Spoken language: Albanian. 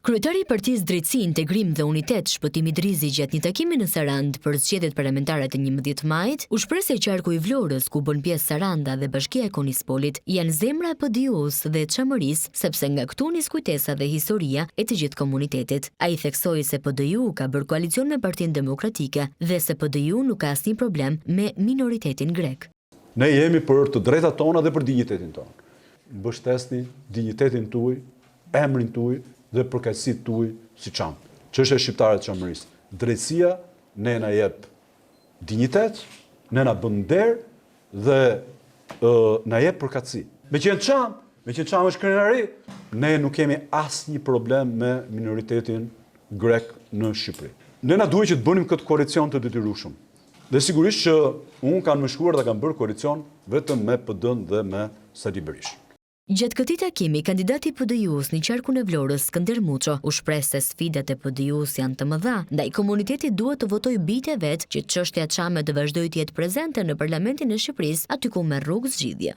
Kryetari i Partisë Drejtësi, Integrim dhe Unitet Shpëtimi Drizi gjatë një takimi në Sarandë për zgjedhjet parlamentare të 11 majit, u shpreh se qarku i Vlorës, ku bën pjesë Saranda dhe Bashkia e Konispolit, janë zemra e PD-s dhe çamërisë, sepse nga këtu nis kujtesa dhe historia e të gjithë komunitetit. Ai theksoi se PDU ka bërë koalicion me Partinë Demokratike dhe se PDU nuk ka asnjë problem me minoritetin grek. Ne jemi për të drejtat tona dhe për dinjitetin tonë. Mbështesni dinjitetin tuaj, emrin tuaj dhe përkatësitë tuaj si çam. Çështja e shqiptarëve të çamërisë. Drejtësia ne na jep dinjitet, ne na bën nder dhe na jep përkatësi. Meqenëse çam është krenari, ne nuk kemi asnjë problem me minoritetin grek në Shqipëri. Ne na duhet që të bënim këtë koalicion të detyrueshëm. Dhe sigurisht që unë kam më shkuar dhe kam bërë koalicion vetëm me PD-n dhe me Sali Berisha. Gjatë këtij takimi, kandidati i PDU-s në qarkun e Vlorës, Skënder Muço, u shpreh se sfidat e PDU-s janë të mëdha, ndaj komuniteti duhet të votojë bijtë vet që çështja çame të vazhdojë të jetë prezente në parlamentin e Shqipërisë, aty ku merr rrugë zgjidhje.